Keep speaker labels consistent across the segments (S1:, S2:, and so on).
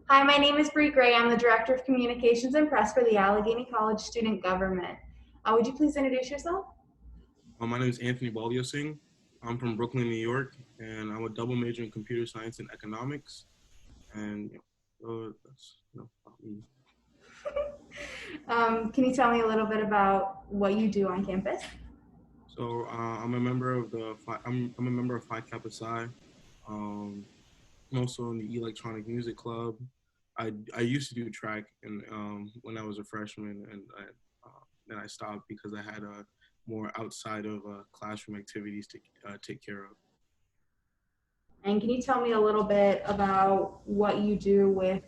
S1: Hi, my name is Bree Gray. I'm the Director of Communications and Press for the Allegheny College Student Government. Would you please introduce yourself?
S2: My name is Anthony Baldeosingh. I'm from Brooklyn, New York, and I'm a double major in computer science and economics. And that's about me.
S1: Can you tell me a little bit about what you do on campus?
S2: I'm a member of I'm a member of Phi Kappa Psi. Um, I'm also in the electronic music club. I used to do track and when I was a freshman, and then I stopped because I had more outside of classroom activities to take care of.
S1: And can you tell me a little bit about what you do with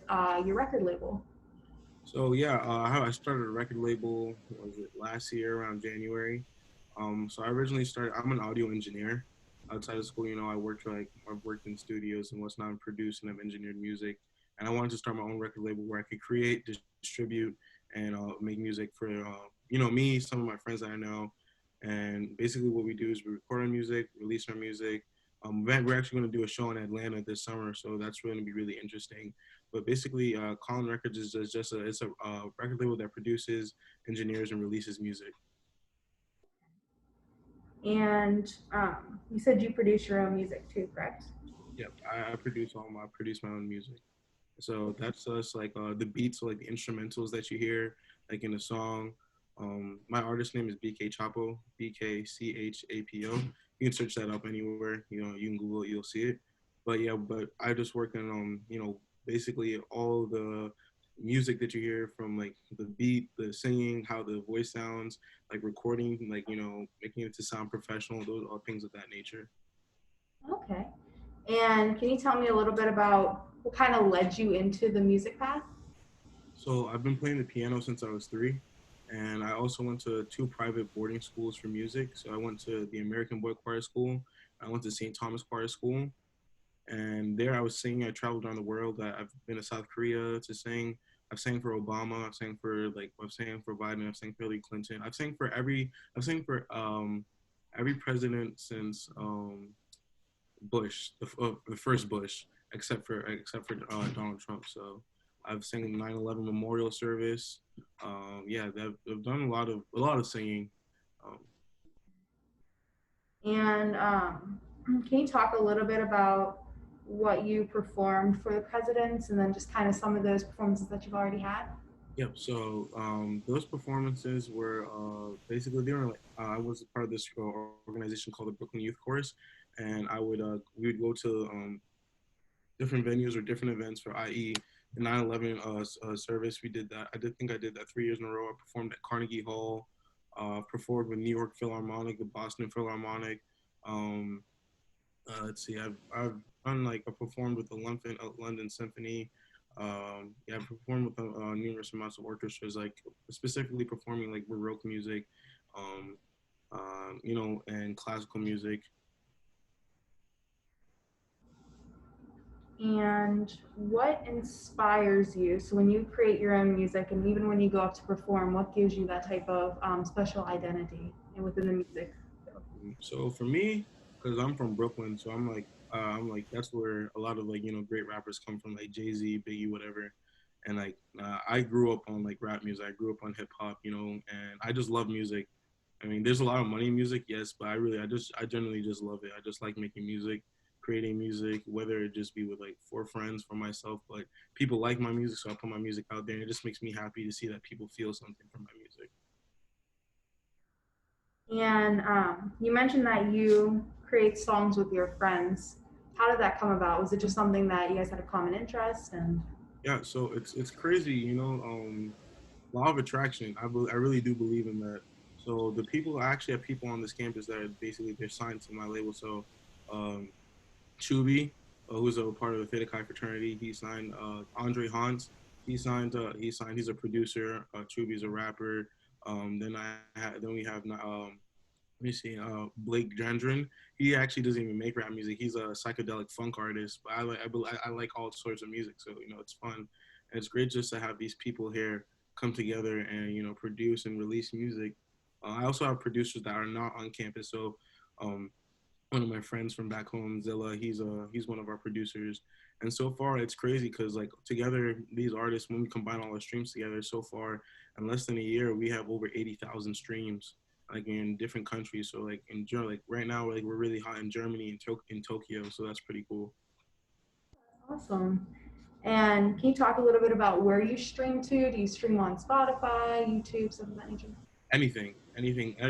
S1: your record label?
S2: I started a record label. Was it last year around January? So I originally started. I'm an audio engineer. Outside of school, I've worked in studios and whatnot, and produced and I've engineered music. And I wanted to start my own record label where I could create, distribute, and make music for me, some of my friends that I know. And basically, what we do is we record our music, release our music. We're actually going to do a show in Atlanta this summer, so that's going to be really interesting. But basically, Colin Records is just a record label that produces, engineers, and releases music.
S1: And you said you produce your own music too, correct?
S2: Yep, I produce my own music. So that's us like the beats, so like the instrumentals that you hear like in a song. My artist name is bkchapo, bkchapo. You can search that up anywhere. You can Google it, you'll see it. But I just work on basically all the music that you hear, from like the beat, the singing, how the voice sounds, like recording, like making it to sound professional. Those are things of that nature.
S1: Okay. And can you tell me a little bit about what kind of led you into the music path?
S2: So I've been playing the piano since I was 3, and I also went to 2 private boarding schools for music. So I went to the American Boy Choir School. I went to St. Thomas Choir School, and there I was singing. I traveled around the world. I've been to South Korea to sing. I've sang for Obama. I've sang for Biden. I've sang for Hillary Clinton. I've sang for every president since Bush, the first Bush, except for Donald Trump. So I've sang 9/11 memorial service. I've done a lot of singing. Um,
S1: And can you talk a little bit about what you performed for the presidents and then just kind of some of those performances that you've already had?
S2: yep. So those performances were basically they were like I was part of this organization called the Brooklyn Youth Chorus, and we would go to different venues or different events for, i.e., the 9/11 service. We did that. I did that 3 years in a row. I performed at Carnegie Hall, performed with New York Philharmonic, the Boston Philharmonic. Um, let's see, I've done like I performed with the London Symphony. I've performed with numerous amounts of orchestras, like specifically performing like Baroque music, um, and classical music.
S1: And what inspires you? So when you create your own music and even when you go up to perform, what gives you that type of special identity and within the music?
S2: So for me, because I'm from Brooklyn, so I'm like that's where a lot of like great rappers come from, like Jay Z, Biggie, whatever. And like I grew up on like rap music. I grew up on hip hop, and I just love music. I mean, there's a lot of money in music, yes, but I generally just love it. I just like making music, creating music, whether it just be with like for friends, for myself, but people like my music, so I put my music out there, and it just makes me happy to see that people feel something from my music.
S1: And you mentioned that you create songs with your friends. How did that come about? Was it just something that you guys had a common interest? And
S2: Yeah, so it's crazy, law of attraction. I really do believe in that. So the people I actually have people on this campus that are basically they're signed to my label. So um, Chubi, who's a part of the Theta Chi fraternity, he signed. Andre Hans, he signed. He signed. He's a producer. Chubi's a rapper. Then we have let me see, Blake Gendron. He actually doesn't even make rap music. He's a psychedelic funk artist. But I like all sorts of music, so it's fun. And it's great just to have these people here come together and produce and release music. I also have producers that are not on campus, so um, one of my friends from back home, Zilla. He's one of our producers, and so far it's crazy because like together these artists, when we combine all our streams together, so far in less than a year we have over 80,000 streams like in different countries. So like in Germany, like right now like we're really hot in Germany and in Tokyo, so that's pretty cool.
S1: Awesome. And can you talk a little bit about where you stream to? Do you stream on Spotify, YouTube, something of that nature?
S2: Anything,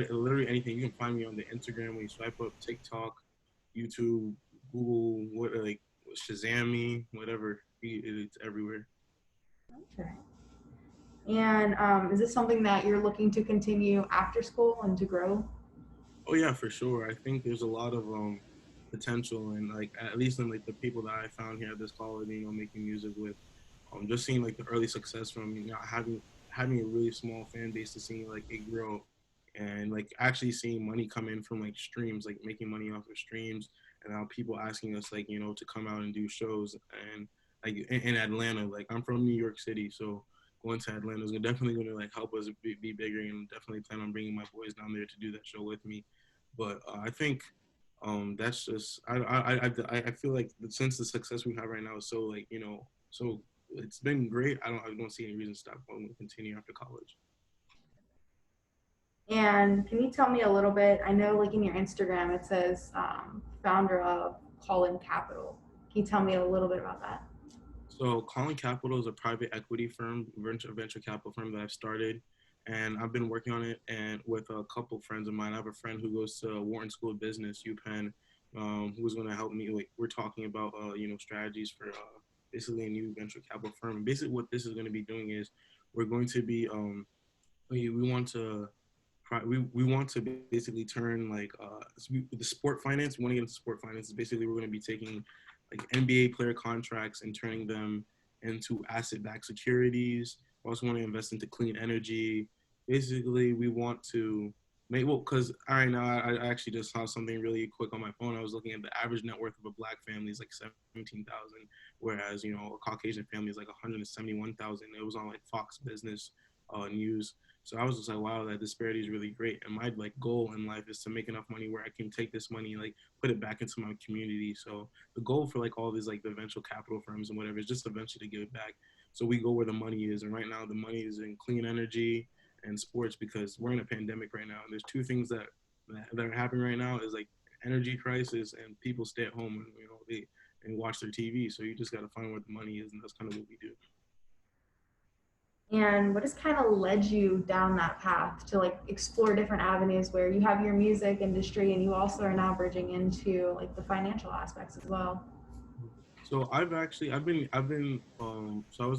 S2: literally anything. You can find me on the Instagram when you swipe up, TikTok, YouTube, Google, what like Shazam me, whatever. It's everywhere.
S1: Okay. And is this something that you're looking to continue after school and to grow?
S2: Oh yeah, for sure. I think there's a lot of potential and like at least in like the people that I found here at this college, making music with, just seeing like the early success from having a really small fan base to seeing like it grow, and like actually seeing money come in from like streams, like making money off of streams, and now people asking us like to come out and do shows and like in Atlanta. Like I'm from New York City, so going to Atlanta is definitely going to like help us be bigger, and definitely plan on bringing my boys down there to do that show with me. But I think that's just I feel like since the success we have right now is so like so it's been great. I don't see any reason to stop going and continue after college.
S1: And can you tell me a little bit? I know, like in your Instagram, it says founder of Colin Capital. Can you tell me a little bit about that?
S2: So Colin Capital is a private equity firm, venture capital firm that I've started, and I've been working on it and with a couple friends of mine. I have a friend who goes to Wharton School of Business, UPenn, who's going to help me. Like we're talking about strategies for basically a new venture capital firm. And basically, what this is going to be doing is we're going to be we want to we want to basically turn like the sport finance. We want to get into sport finance. Basically, we're going to be taking like NBA player contracts and turning them into asset-backed securities. We also want to invest into clean energy. Basically, we want to make well because all right now I actually just saw something really quick on my phone. I was looking at the average net worth of a black family is like 17,000, whereas a Caucasian family is like 171,000. It was on like Fox Business News. So I was just like, wow, that disparity is really great. And my like goal in life is to make enough money where I can take this money, like put it back into my community. So the goal for like all these like the venture capital firms and whatever is just eventually to give it back. So we go where the money is. And right now the money is in clean energy and sports because we're in a pandemic right now. And there's two things that are happening right now is like energy crisis and people stay at home and they and watch their TV. So you just got to find where the money is, and that's kind of what we do.
S1: And what has kind of led you down that path to like explore different avenues where you have your music industry and you also are now bridging into like the financial aspects as well?
S2: So I was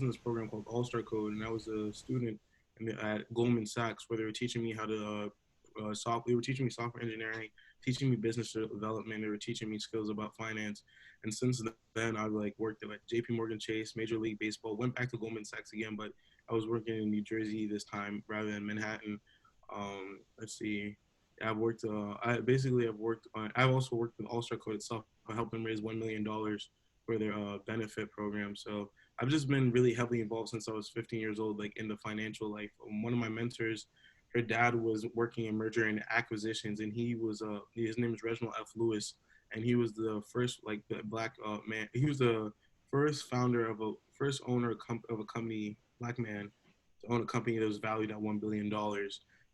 S2: in this program called All Star Code, and I was a student at Goldman Sachs where they were teaching me how to they were teaching me software engineering, teaching me business development. They were teaching me skills about finance, and since then I've like worked at like J.P. Morgan Chase, Major League Baseball, went back to Goldman Sachs again, but I was working in New Jersey this time rather than Manhattan. Let's see. I've worked. I've worked on. I've also worked with All Star Code itself. I helped them raise $1 million for their benefit program. So I've just been really heavily involved since I was 15 years old, like in the financial life. One of my mentors, her dad was working in merger and acquisitions, and his name is Reginald F. Lewis, and he was the first like the black man. He was the first owner of a company, black man, to own a company that was valued at $1 billion.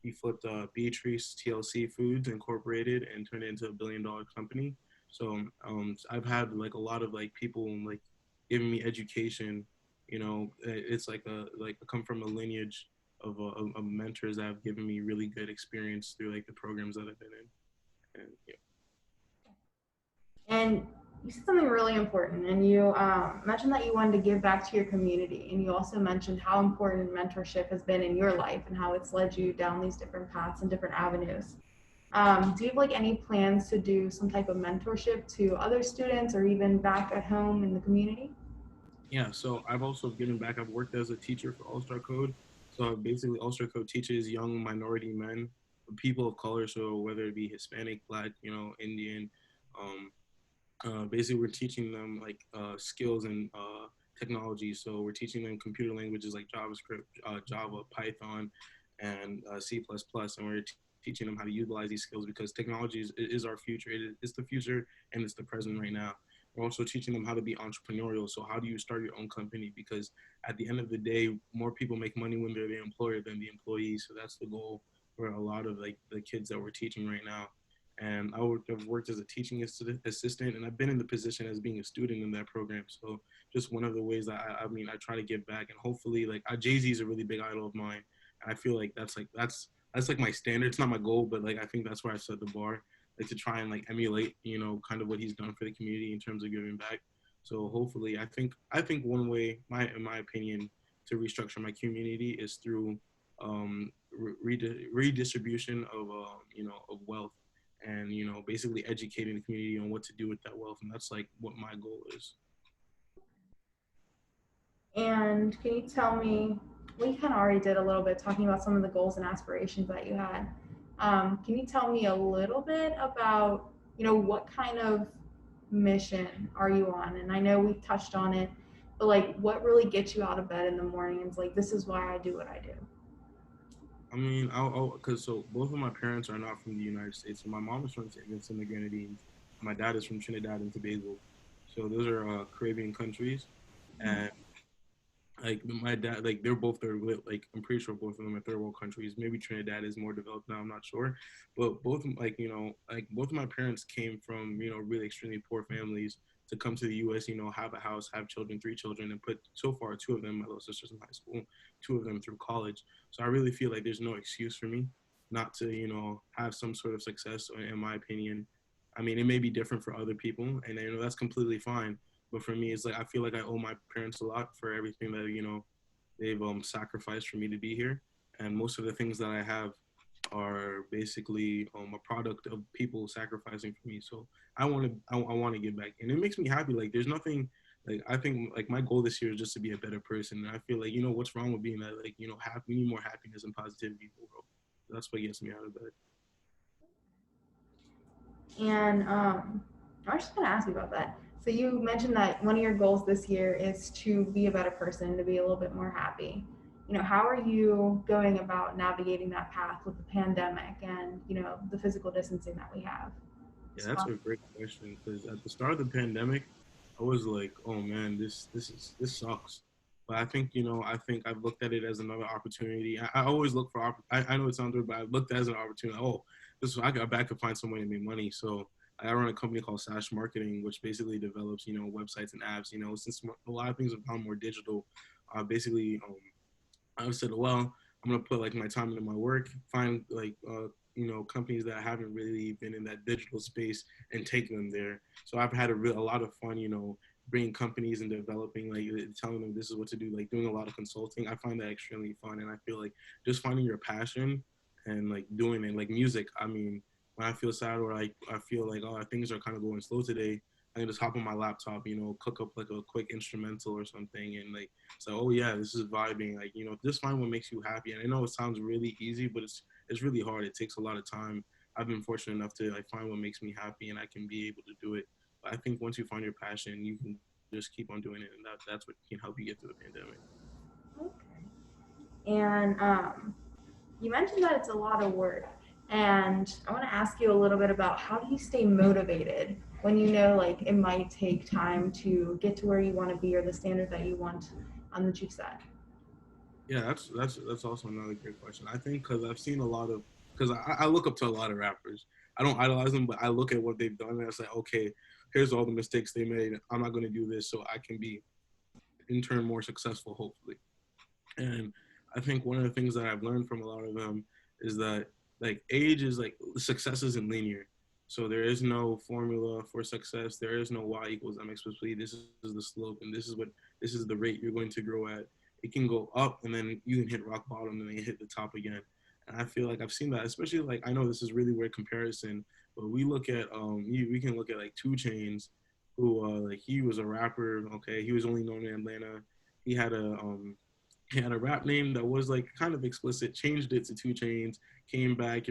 S2: He flipped Beatrice TLC Foods Incorporated and turned it into a $1 billion company. So I've had like a lot of like people like giving me education. It's like I come from a lineage of mentors that have given me really good experience through like the programs that I've been in. And yeah.
S1: And you said something really important, and you mentioned that you wanted to give back to your community, and you also mentioned how important mentorship has been in your life and how it's led you down these different paths and different avenues. Do you have like any plans to do some type of mentorship to other students or even back at home in the community?
S2: Yeah, so I've also given back. I've worked as a teacher for All Star Code. So basically, All Star Code teaches young minority men, people of color, so whether it be Hispanic, Black, Indian, um, basically we're teaching them like skills and technology. So we're teaching them computer languages like JavaScript, Java, Python, and C++, and we're teaching them how to utilize these skills, because technology is our future. It's the future and it's the present right now. We're also teaching them how to be entrepreneurial. So how do you start your own company? Because at the end of the day, more people make money when they're the employer than the employee. So that's the goal for a lot of like the kids that we're teaching right now. And I've worked as a teaching assistant, and I've been in the position as being a student in that program. So just one of the ways that I mean, I try to give back, and hopefully, like Jay-Z is a really big idol of mine. And I feel like that's like my standard. It's not my goal, but like I think that's where I set the bar, like to try and like emulate, you know, kind of what he's done for the community in terms of giving back. So hopefully, I think one way, in my opinion, to restructure my community is through redistribution of you know, of wealth, and you know, basically educating the community on what to do with that wealth, and that's like what my goal is.
S1: And can you tell me, we kind of already did a little bit talking about some of the goals and aspirations that you had. Can you tell me a little bit about, what kind of mission are you on? And I know we've touched on it, but like, what really gets you out of bed in the morning? And it's like, this is why I do what I do.
S2: I mean, because so both of my parents are not from the United States. So my mom is from St. Vincent and the Grenadines. My dad is from Trinidad and Tobago. So those are Caribbean countries, and like my dad, like they're both third world. Like I'm pretty sure both of them are third world countries. Maybe Trinidad is more developed now. I'm not sure, but both like like both of my parents came from really extremely poor families to come to the U.S. Have a house, have children, 3 children, and put so far two of them, my little sisters in high school, 2 of them through college. So I really feel like there's no excuse for me not to have some sort of success. In my opinion, I mean it may be different for other people, and that's completely fine. But for me, it's like I feel like I owe my parents a lot for everything that they've sacrificed for me to be here, and most of the things that I have are basically a product of people sacrificing for me. So I want to give back, and it makes me happy. Like there's nothing like I think like my goal this year is just to be a better person. And I feel like what's wrong with being that, like happy. We need more happiness and positivity in the world. That's what gets me out of bed.
S1: And I was just going to ask you about that. So you mentioned that one of your goals this year is to be a better person, to be a little bit more happy. How are you going about navigating that path with the pandemic and, the physical distancing that we have?
S2: Yeah, that's a great question, because at the start of the pandemic, I was like, "Oh man, this sucks." But I think I've looked at it as another opportunity. I always look for. I know it sounds weird, but I looked at it as an opportunity. Oh, I got back to find some way to make money. So I run a company called Saash Marketing, which basically develops websites and apps. Since a lot of things have gone more digital, basically I said, well, I'm gonna put like my time into my work, find like companies that haven't really been in that digital space and take them there. So I've had a lot of fun, bringing companies and developing, like telling them this is what to do, like doing a lot of consulting. I find that extremely fun, and I feel like just finding your passion and like doing it, like music. I mean, when I feel sad or like I feel like oh things are kind of going slow today, I can just hop on my laptop, cook up like a quick instrumental or something, and like so oh yeah, this is vibing. Like just find what makes you happy. And I know it sounds really easy, but it's really hard. It takes a lot of time. I've been fortunate enough to like find what makes me happy, and I can be able to do it. But I think once you find your passion, you can just keep on doing it, and that's what can help you get through the pandemic.
S1: Okay. And you mentioned that it's a lot of work. And I want to ask you a little bit about how do you stay motivated when like it might take time to get to where you want to be or the standard that you want that you've set?
S2: Yeah, that's also another great question. I think because I've seen a lot of because I look up to a lot of rappers. I don't idolize them, but I look at what they've done and I say, okay, here's all the mistakes they made. I'm not going to do this, so I can be in turn more successful, hopefully. And I think one of the things that I've learned from a lot of them is that like age is like success isn't linear. So there is no formula for success. There is no y equals mx plus b. This is the slope, and this is the rate you're going to grow at. It can go up, and then you can hit rock bottom, and then hit the top again. And I feel like I've seen that, especially like I know this is really weird comparison, but we look at we can look at like 2 Chainz, who like he was a rapper. Okay, he was only known in Atlanta. He had a rap name that was like kind of explicit, changed it to 2 Chainz, came back,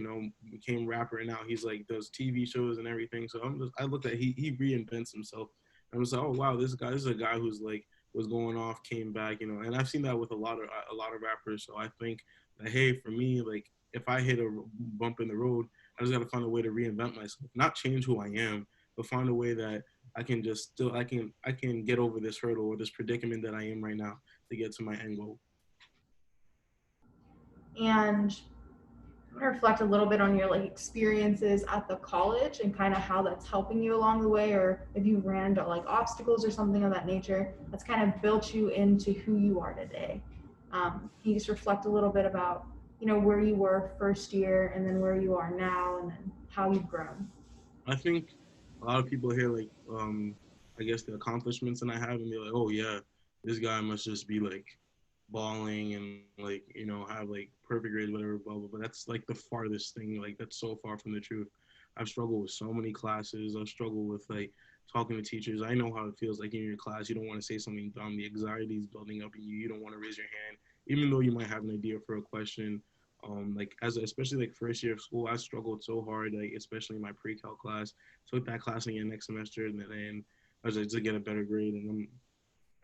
S2: became rapper, and now he's like does TV shows and everything. So I looked at he reinvents himself. I was like, oh wow, this is a guy who's like was going off, came back, and I've seen that with a lot of rappers. So I think that hey, for me, like if I hit a bump in the road, I just got to find a way to reinvent myself, not change who I am, but find a way that I can just still I can get over this hurdle or this predicament that I am right now to get to my end goal.
S1: And I'm gonna reflect a little bit on your like experiences at the college and kind of how that's helping you along the way, or if you ran into like obstacles or something of that nature that's kind of built you into who you are today. Can you just reflect a little bit about, you know, where you were first year and then where you are now and then how you've grown?
S2: I think a lot of people hear like I guess the accomplishments that I have and they're like, oh yeah, this guy must just be like balling and like, you know, have like perfect grades, whatever, blah blah. But that's like the farthest thing. Like that's so far from the truth. I've struggled with so many classes. I've struggled with like talking to teachers. I know how it feels like in your class. You don't want to say something dumb. The anxiety is building up in you. You don't want to raise your hand, even though you might have an idea for a question. Like especially like first year of school, I struggled so hard. Like especially in my pre-cal class, took that class again next semester, and then I was like to get a better grade. And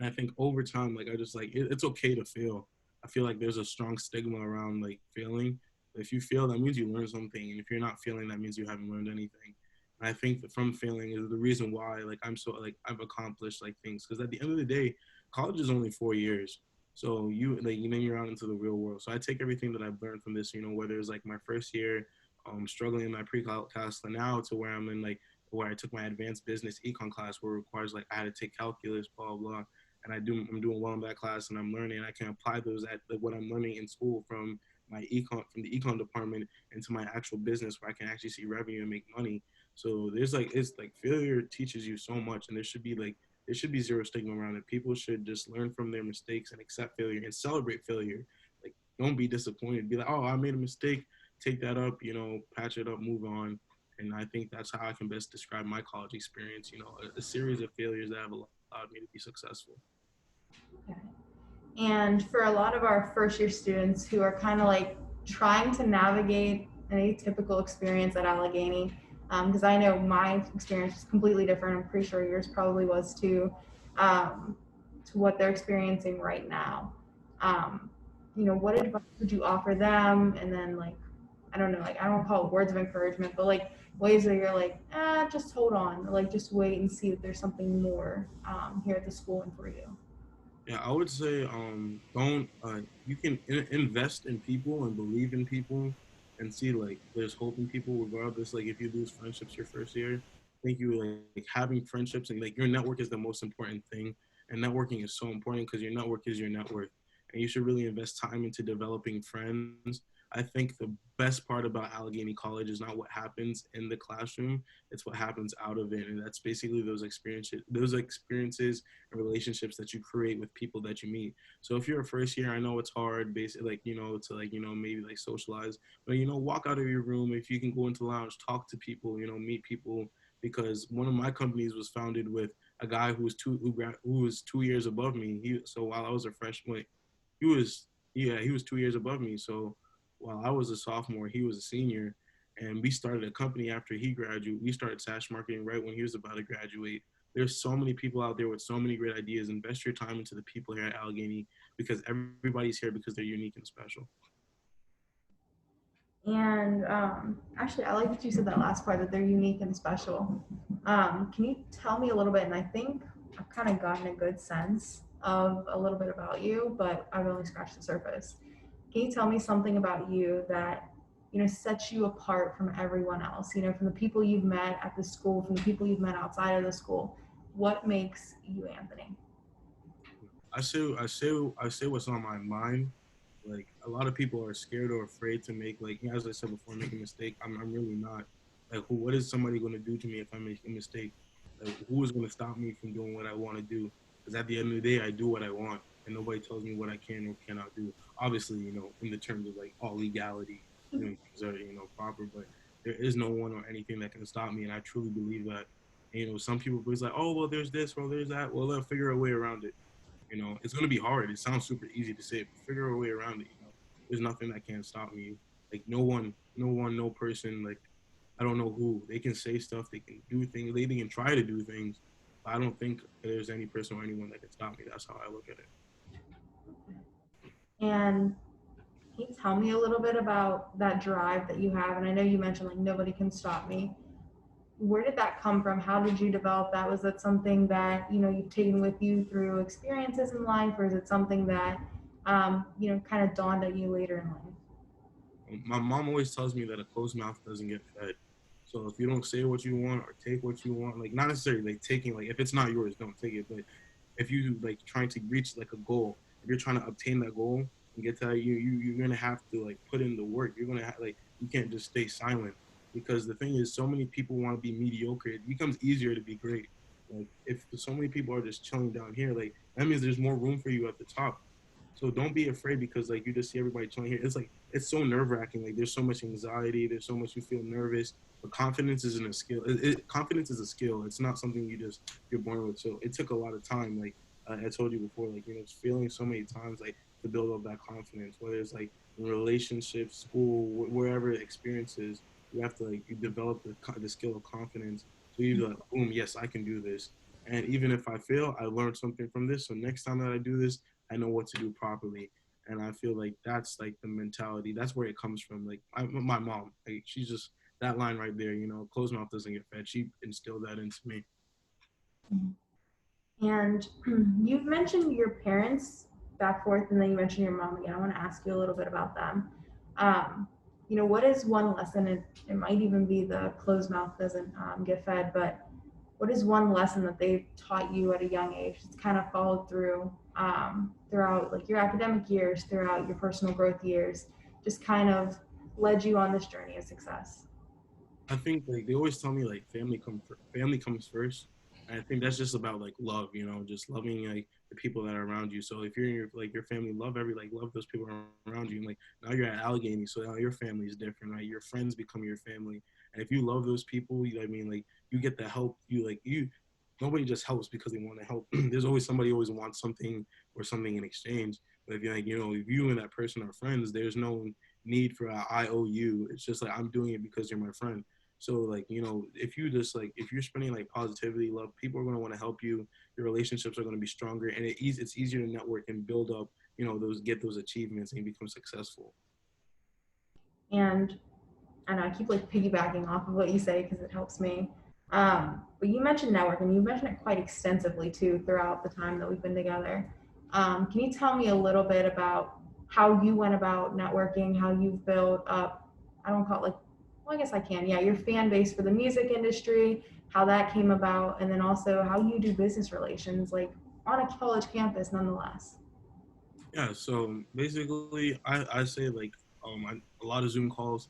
S2: I think over time, like I just like it's okay to fail. I feel like there's a strong stigma around like failing. If you fail, that means you learned something, and if you're not failing, that means you haven't learned anything. And I think that from failing is the reason why like I'm so like I've accomplished like things, because at the end of the day, college is only 4 years. So you like then you're out into the real world. So I take everything that I've learned from this, you know, whether it's like my first year, struggling in my pre-calc now to where I'm in like where I took my advanced business econ class where it requires like I had to take calculus, blah blah, and I'm doing well in that class and I'm learning. I can apply those at like, what I'm learning in school from from the econ department into my actual business where I can actually see revenue and make money. So there's like it's like failure teaches you so much, and there should be zero stigma around it. People should just learn from their mistakes and accept failure and celebrate failure. Like don't be disappointed. Be like, oh, I made a mistake. Take that up, you know, patch it up, move on. And I think that's how I can best describe my college experience. You know, a series of failures that have allowed me to be successful.
S1: Okay. And for a lot of our first year students who are kind of like trying to navigate an atypical experience at Allegheny, because I know my experience is completely different. I'm pretty sure yours probably was too, to what they're experiencing right now. Um, you know, what advice would you offer them? And then like, I don't know, like I don't call it words of encouragement, but like ways that you're like, just hold on, like just wait and see if there's something more here at the school and for you.
S2: Yeah, I would say don't you can invest in people and believe in people and see like there's hope in people regardless. Like if you lose friendships your first year, I think you like having friendships and like your network is the most important thing. And networking is so important because your network is your net worth. And you should really invest time into developing friends. I think the best part about Allegheny College is not what happens in the classroom, it's what happens out of it. And that's basically those experiences and relationships that you create with people that you meet. So if you're a first year, I know it's hard, basically, like, you know, to like, you know, maybe like socialize, but, you know, walk out of your room. If you can go into the lounge, talk to people, you know, meet people, because one of my companies was founded with a guy who was 2 years above me. So while I was a freshman, he was, yeah, he was 2 years above me. So while I was a sophomore, he was a senior. And we started a company after he graduated. We started Saash Marketing right when he was about to graduate. There's so many people out there with so many great ideas. Invest your time into the people here at Allegheny because everybody's here because they're unique and special.
S1: And actually, I like that you said that last part that they're unique and special. Can you tell me a little bit? And I think I've kind of gotten a good sense of a little bit about you, but I've only scratched the surface. Can you tell me something about you that, you know, sets you apart from everyone else? You know, from the people you've met at the school, from the people you've met outside of the school. What makes you Anthony?
S2: I say what's on my mind. Like a lot of people are scared or afraid to make, like, as I said before, make a mistake. I'm really not. Like, what is somebody going to do to me if I make a mistake? Like, who is going to stop me from doing what I want to do? Because at the end of the day, I do what I want, and nobody tells me what I can or cannot do. Obviously, you know, in the terms of like all legality, doing things are, you know, proper, but there is no one or anything that can stop me, and I truly believe that. And, you know, some people be like, oh well, there's this, well there's that. Well, they'll figure a way around it. You know, it's gonna be hard. It sounds super easy to say, but figure a way around it. You know, there's nothing that can stop me. Like no person. Like I don't know who. They can say stuff. They can do things. They can try to do things. But I don't think there's any person or anyone that can stop me. That's how I look at it.
S1: And can Can you tell me a little bit about that drive that you have? And I know you mentioned like nobody can stop me. Where did that come from? How did you develop that? Was that something that you've taken with you through experiences in life, or is it something that kind of dawned at you later in life?
S2: My mom always tells me that a closed mouth doesn't get fed. So if you don't say what you want or take what you want, like not necessarily like taking, like if it's not yours, don't take it. But if you like trying to reach like a goal, if you're trying to obtain that goal and get to that, you're gonna have to like put in the work. You're gonna have like you can't just stay silent because the thing is, so many people want to be mediocre. It becomes easier to be great. Like if so many people are just chilling down here, like that means there's more room for you at the top. So don't be afraid because like you just see everybody chilling here. It's like it's so nerve wracking. Like there's so much anxiety. There's so much you feel nervous. But confidence isn't a skill. Confidence is a skill. It's not something you're born with. So it took a lot of time. Like I told you before, like feeling so many times like to build up that confidence. Whether it's like in relationships, school, wherever experiences, you have to like you develop the skill of confidence. So you like, boom, yes, I can do this. And even if I fail, I learned something from this. So next time that I do this, I know what to do properly. And I feel like that's like the mentality. That's where it comes from. Like my mom, like she's just that line right there. Closed mouth doesn't get fed. She instilled that into me.
S1: And you've mentioned your parents back forth, and then you mentioned your mom again. I want to ask you a little bit about them. Um, what is one lesson? It might even be the closed mouth doesn't get fed, but what is one lesson that they've taught you at a young age that's kind of followed through throughout like your academic years, throughout your personal growth years, just kind of led you on this journey of success?
S2: I think like they always tell me like family comes first. And I think that's just about like love, just loving like the people that are around you. So if you're in your family, love those people around you. And like now you're at Allegheny, so now your family is different, right? Your friends become your family, and if you love those people, I mean, like you get the help. Nobody just helps because they want to help. There's always somebody always wants something or something in exchange. But if you're like, if you and that person are friends, there's no need for a I owe you. It's just like I'm doing it because you're my friend. So like, if you just like if you're spreading like positivity, love, people are gonna want to help you. Your relationships are gonna be stronger, and it's easier to network and build up, those achievements and become successful.
S1: And I know I keep like piggybacking off of what you say because it helps me. But you mentioned networking. You mentioned it quite extensively too throughout the time that we've been together. Can you tell me a little bit about how you went about networking, how you've built up, I don't call it like, well, I guess I can, yeah, your fan base for the music industry, how that came about, and then also how you do business relations, like on a college campus nonetheless.
S2: Yeah. So basically, I say like a lot of Zoom calls,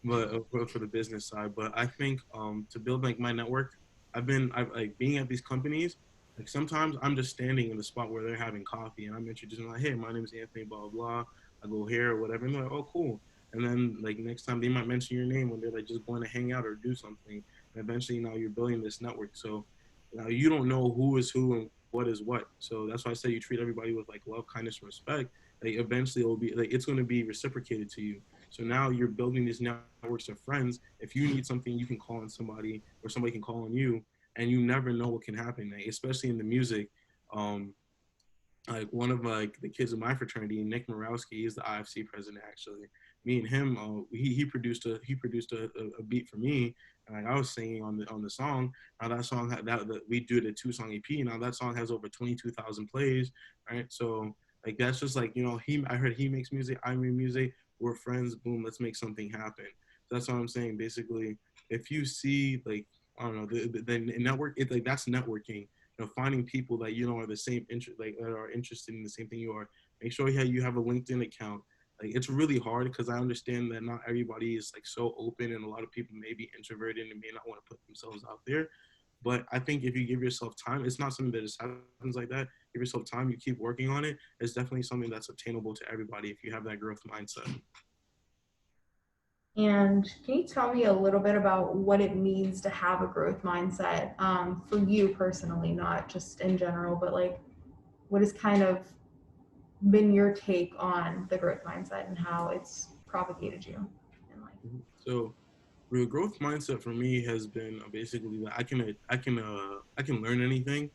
S2: but for the business side. But I think to build like my network, I've like being at these companies. Like sometimes I'm just standing in the spot where they're having coffee, and I'm introducing like, hey, my name is Anthony, blah blah blah. I go here or whatever, and they're like, oh, cool. And then like next time they might mention your name when they're like just going to hang out or do something. And eventually now you're building this network. So now you don't know who is who and what is what. So that's why I say you treat everybody with like love, kindness, and respect. Like eventually it'll be like it's going to be reciprocated to you. So now you're building these networks of friends. If you need something, you can call on somebody, or somebody can call on you, and you never know what can happen. Like, especially in the music. Um, like one of like the kids in my fraternity, Nick Morowski, is the IFC president actually. Me and him, he produced a beat for me, and like I was singing on the song. Now that song that we do the 2-song EP. Now that song has over 22,000 plays, right? So like that's just like I heard he makes music, I make music, we're friends, boom, let's make something happen. So that's what I'm saying. Basically, if you see like I don't know the network, it like that's networking, finding people that are the same interest, like that are interested in the same thing you are. Make sure you have a LinkedIn account. Like it's really hard because I understand that not everybody is like so open, and a lot of people may be introverted and may not want to put themselves out there. But I think if you give yourself time, it's not something that just happens like that. Give yourself time, you keep working on it. It's definitely something that's obtainable to everybody if you have that growth mindset.
S1: And can you tell me a little bit about what it means to have a growth mindset for you personally, not just in general, but like what has kind of been your take on the growth mindset and how it's propagated you in life?
S2: So the growth mindset for me has been basically that I can learn anything.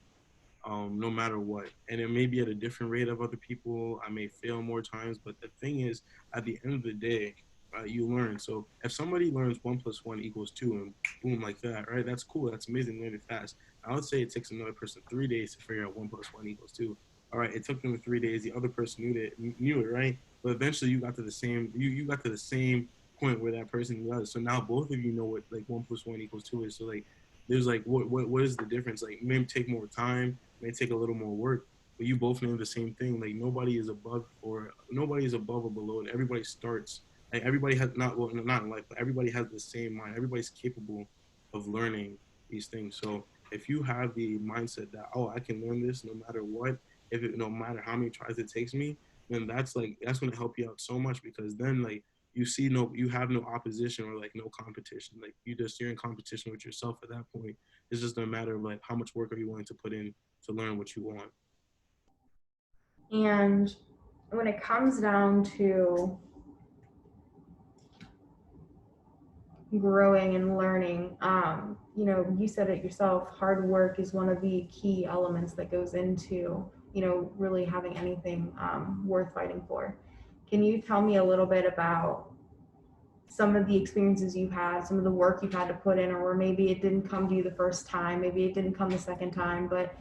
S2: no matter what. And it may be at a different rate of other people. I may fail more times, but the thing is, at the end of the day, you learn. So if somebody learns 1 + 1 = 2 and boom, like that, right? That's cool. That's amazing. Learn it fast. I would say it takes another person 3 days to figure out 1 + 1 = 2. All right, it took them 3 days. The other person knew it, right? But eventually, you got to the same. You got to the same point where that person was. So now both of you know what like 1 + 1 = 2 is. So like, there's like what is the difference? Like, it may take more time, may take a little more work, but you both know the same thing. Like, nobody is above or below. Everybody starts. Like, everybody has not in life, but everybody has the same mind. Everybody's capable of learning these things. So if you have the mindset that, oh, I can learn this no matter what, no matter how many tries it takes me, then that's going to help you out so much, because then like you have no opposition or like no competition. Like, you're in competition with yourself at that point. It's just a matter of like, how much work are you willing to put in to learn what you want.
S1: And when it comes down to growing and learning, you said it yourself, hard work is one of the key elements that goes into, really having anything worth fighting for. Can you tell me a little bit about some of the experiences you've had, some of the work you've had to put in, or maybe it didn't come to you the first time, maybe it didn't come the second time, but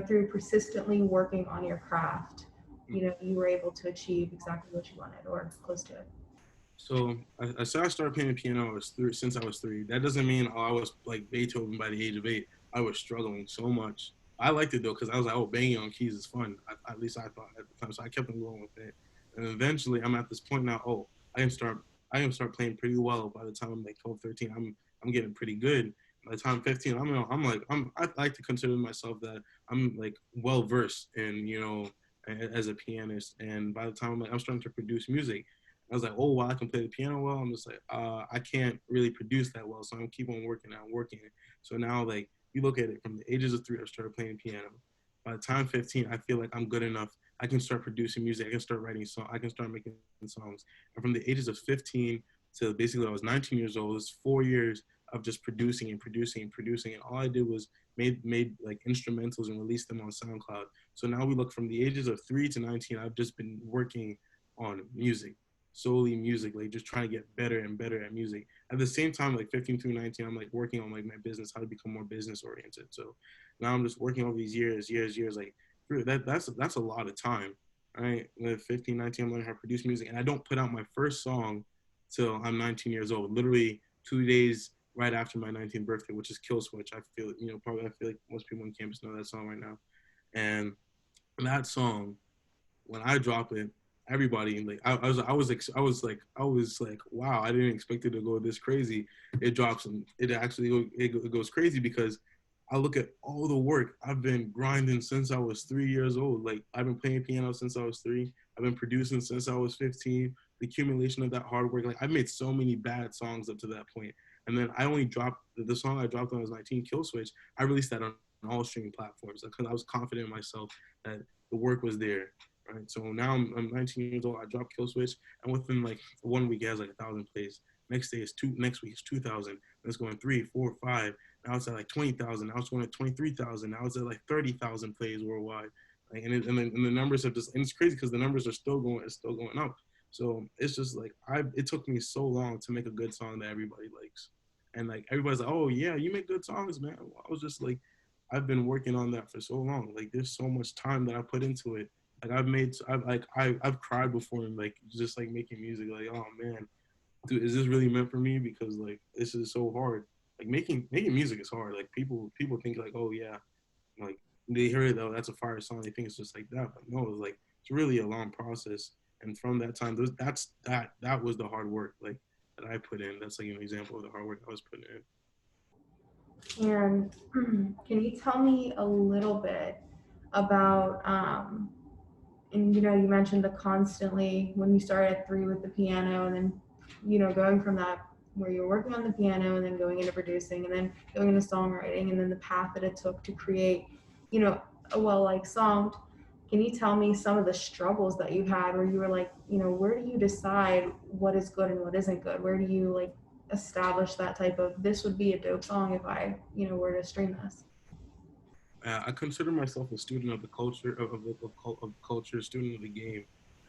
S1: through persistently working on your craft, you were able to achieve exactly what you wanted or close to it?
S2: So I said I started playing the piano since I was 3. That doesn't mean I was like Beethoven by the age of 8. I was struggling so much. I liked it though, because I was like, oh, banging on keys is fun. At least I thought at the time. So I kept on going with it. And eventually, I'm at this point now. Oh, I can start playing pretty well. By the time I'm like 12, 13, I'm getting pretty good. By the time 15, I like to consider myself that I'm like well versed in, as a pianist. And by the time I'm starting to produce music, I was like, oh, wow, I can play the piano well. I'm just like, I can't really produce that well. So I'm keep on working out, working. So now, like, you look at it from the ages of 3, I started playing piano. By the time 15, I feel like I'm good enough. I can start producing music. I can start writing songs. I can start making songs. And from the ages of 15 to basically I was 19 years old, it's 4 years of just producing and producing and producing. And all I did was made like instrumentals and released them on SoundCloud. So now we look from the ages of 3 to 19, I've just been working on music, solely music, like just trying to get better and better at music. At the same time, like 15 through 19, I'm like working on like my business, how to become more business oriented. So now I'm just working over these years, like that's a lot of time. Right? With 15, 19, I'm learning how to produce music, and I don't put out my first song till I'm 19 years old. Literally 2 days right after my 19th birthday, which is Kill Switch. I feel like most people on campus know that song right now. And that song, when I drop it, everybody like I was like, wow, I didn't expect it to go this crazy. It drops and it goes crazy, because I look at all the work I've been grinding since I was 3 years old. Like, I've been playing piano since I was 3. I've been producing since I was 15. The accumulation of that hard work, like, I've made so many bad songs up to that point. And then I only dropped the song I dropped when I was 19, Kill Switch. I released that on all streaming platforms because I was confident in myself that the work was there. Right. So now I'm 19 years old. I dropped Kill Switch, and within like 1 week, it has like 1,000 plays. Next day is two. Next week is 2,000. It's going 3, 4, 5. Now it's at like 20,000. Now it's going at 23,000. Now it's at like 30,000 plays worldwide. Like, and the numbers have just, and it's crazy because the numbers are still going. It's still going up. So it's just like it took me so long to make a good song that everybody likes, and like everybody's like, oh yeah, you make good songs, man. I was just like, I've been working on that for so long. Like, there's so much time that I put into it. Like, I've cried before, and like just like making music. Like, oh man, dude, is this really meant for me? Because like this is so hard. Like, making music is hard. Like, people think like, oh yeah, like they hear it though, that's a fire song. They think it's just like that, but no, it's like it's really a long process. And from that time, that was the hard work like that I put in. That's like an example of the hard work I was putting in.
S1: And can you tell me a little bit about, and you mentioned the constantly when you started at 3 with the piano, and then going from that where you're working on the piano and then going into producing and then going into songwriting, and then the path that it took to create a well-liked song. Can you tell me some of the struggles that you had where you were like, where do you decide what is good and what isn't good? Where do you like establish that type of, this would be a dope song if I were to stream this?
S2: I consider myself a student of the culture of culture, student of the game.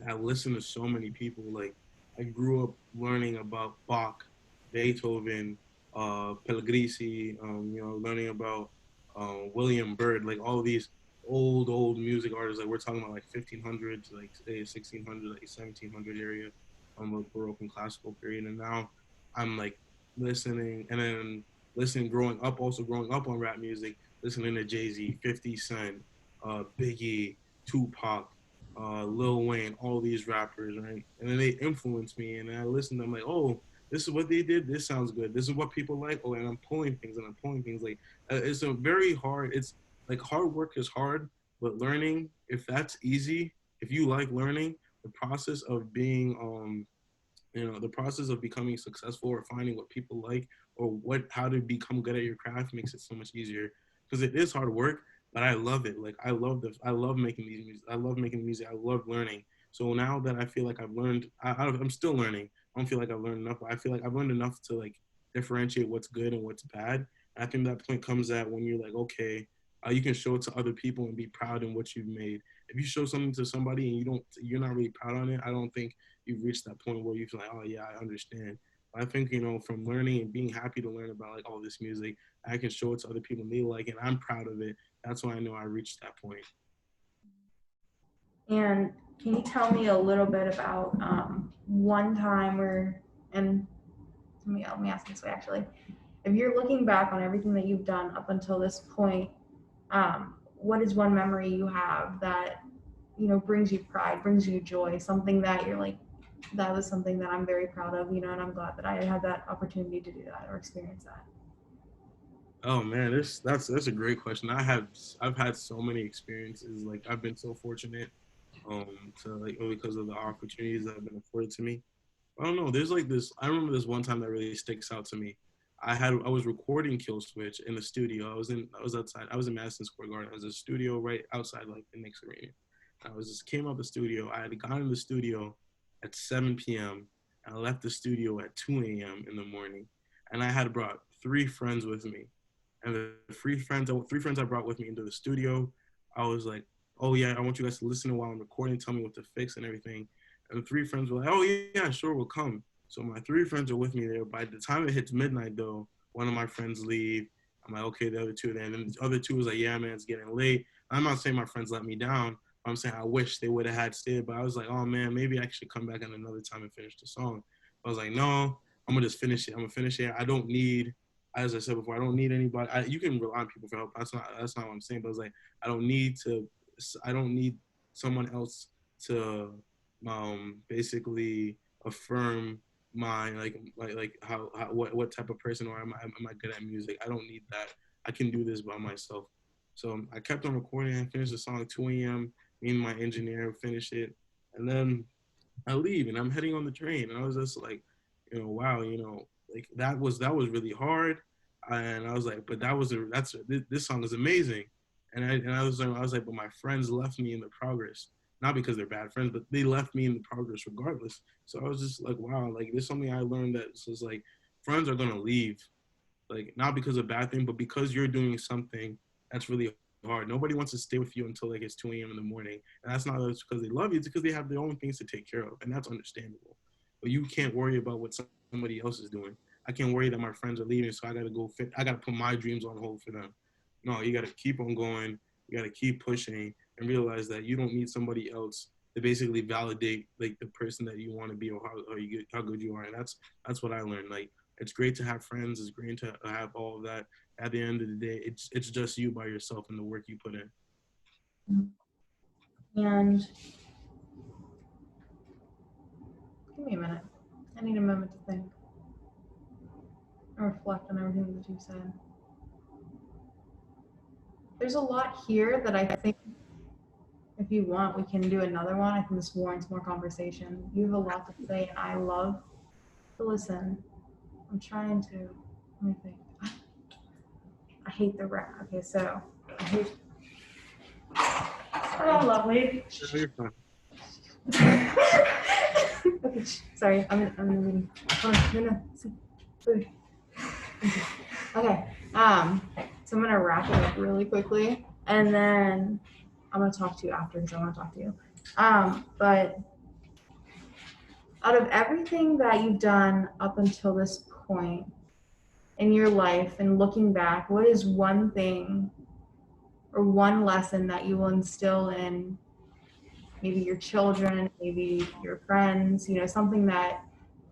S2: I listen to so many people. Like I grew up learning about Bach, Beethoven, Pellegrisi. Learning about William Byrd. Like all of these old music artists. Like we're talking about like 1500s, like 1600, like 1700 area, of Baroque and classical period. And now I'm like listening, and then listening, growing up on rap music, listening to Jay-Z, 50 Cent, Biggie, Tupac, Lil Wayne, all these rappers, right? And then they influence me, and I listen to them like, oh, this is what they did. This sounds good. This is what people like. Oh, and I'm pulling things, and I'm pulling things. Like it's a very hard. It's like hard work is hard, but learning, if that's easy, if you like learning, the process of being the process of becoming successful or finding what people like or how to become good at your craft makes it so much easier, because it is hard work, but I love it. Like I love making these music. I love making music. I love learning. So now that I feel like I've learned, I'm still learning. I don't feel like I've learned enough, but I feel like I've learned enough to like differentiate what's good and what's bad. And I think that point comes at when you're like, okay, you can show it to other people and be proud in what you've made. If you show something to somebody and you're not really proud on it, I don't think you've reached that point where you feel like, oh yeah, I understand. I think, from learning and being happy to learn about like all this music, I can show it to other people and they like it, and I'm proud of it. That's when I know I reached that point.
S1: And can you tell me a little bit about one time where, and let me ask this way actually, if you're looking back on everything that you've done up until this point, what is one memory you have that, brings you pride, brings you joy, something that you're like, that was something that I'm very proud of, and I'm glad that I had that opportunity to do that or experience that.
S2: Oh man, that's a great question. I've had so many experiences. Like I've been so fortunate, to like because of the opportunities that have been afforded to me. I don't know. There's like this. I remember this one time that really sticks out to me. I was recording Kill Switch in the studio. I was outside. I was in Madison Square Garden. I was in a studio right outside like the Knicks arena. I was just came out the studio. I had gotten in the studio at 7 p.m. and I left the studio at 2 a.m. in the morning. And I had brought three friends with me. And the three friends I brought with me into the studio, I was like, oh yeah, I want you guys to listen while I'm recording, tell me what to fix and everything. And the three friends were like, oh yeah, sure, we'll come. So my three friends are with me there. By the time it hits midnight though, one of my friends leave. I'm like, okay, the other two are there. And then the other two was like, yeah, man, it's getting late. I'm not saying my friends let me down. I'm saying I wish they would have had stayed, but I was like, oh man, maybe I should come back at another time and finish the song. I was like, no, I'm gonna just finish it. I'm gonna finish it. I don't need, as I said before, I don't need anybody. You can rely on people for help. That's not what I'm saying. But I was like, I don't need someone else to basically affirm my how what type of person or am I good at music. I don't need that. I can do this by myself. So I kept on recording. I finished the song at 2 a.m. Me and my engineer finished it, and then I leave and I'm heading on the train. And I was just like, wow, like that was really hard. And I was like, but this song is amazing. And I was like, but my friends left me in the progress, not because they're bad friends, but they left me in the progress regardless. So I was just like, wow, like there's something I learned that says like friends are gonna leave, like not because of bad thing, but because you're doing something that's really hard. Nobody wants to stay with you until like it's 2 a.m. in the morning. And that's not just because they love you, it's because they have their own things to take care of. And that's understandable. But you can't worry about what somebody else is doing. I can't worry that my friends are leaving, so I gotta put my dreams on hold for them. No, you gotta keep on going, you gotta keep pushing and realize that you don't need somebody else to basically validate like the person that you want to be or how good you are. And that's what I learned. Like it's great to have friends. It's great to have all of that. At the end of the day, it's just you by yourself and the work you put in.
S1: And give me a minute. I need a moment to think and reflect on everything that you said. There's a lot here that I think if you want, we can do another one. I think this warrants more conversation. You have a lot to say, and I love to listen. I'm trying to, let me think. I hate the rap. Okay, so I hate. Oh, lovely. Okay, sorry, I'm in the meeting. No, food. Okay, so I'm gonna wrap it up really quickly, And then I'm going to talk to you after because I want to talk to you. But out of everything that you've done up until this point in your life and looking back, what is one thing or one lesson that you will instill in maybe your children, maybe your friends, something that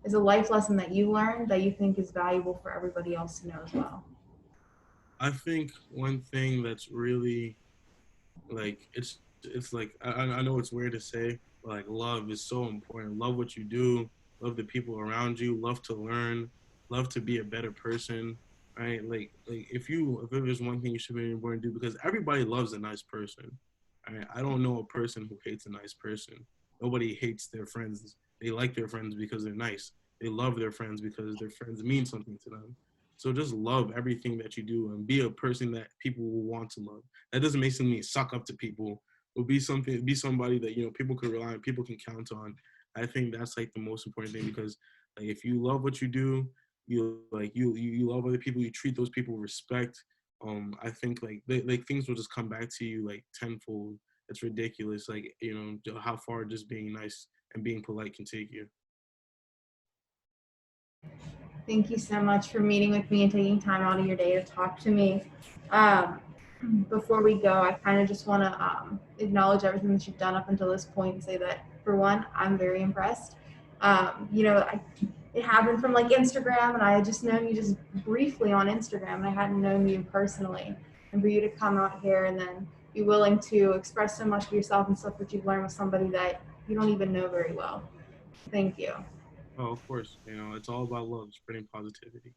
S1: is a life lesson that you learned that you think is valuable for everybody else to know as well?
S2: I think one thing that's really like it's like I know it's weird to say, but like love is so important. Love what you do, love the people around you, love to learn, love to be a better person. Right? Like if there's one thing you should be born to do, because everybody loves a nice person. Right? I don't know a person who hates a nice person. Nobody hates their friends. They like their friends because they're nice. They love their friends because their friends mean something to them. So just love everything that you do and be a person that people will want to love. That doesn't make me suck up to people, but be somebody that people can rely on, people can count on. I think that's like the most important thing, because like if you love what you do, you love other people, you treat those people with respect. I think like things will just come back to you like tenfold. It's ridiculous, like how far just being nice and being polite can take you.
S1: Thank you so much for meeting with me and taking time out of your day to talk to me. Um, Before we go, I kind of just want to acknowledge everything that you've done up until this point and say that, for one, I'm very impressed. It happened from like Instagram, and I had just known you just briefly on Instagram, and I hadn't known you personally. And for you to come out here and then be willing to express so much of yourself and stuff that you've learned with somebody that you don't even know very well. Thank you.
S2: Oh, of course, it's all about love, spreading positivity.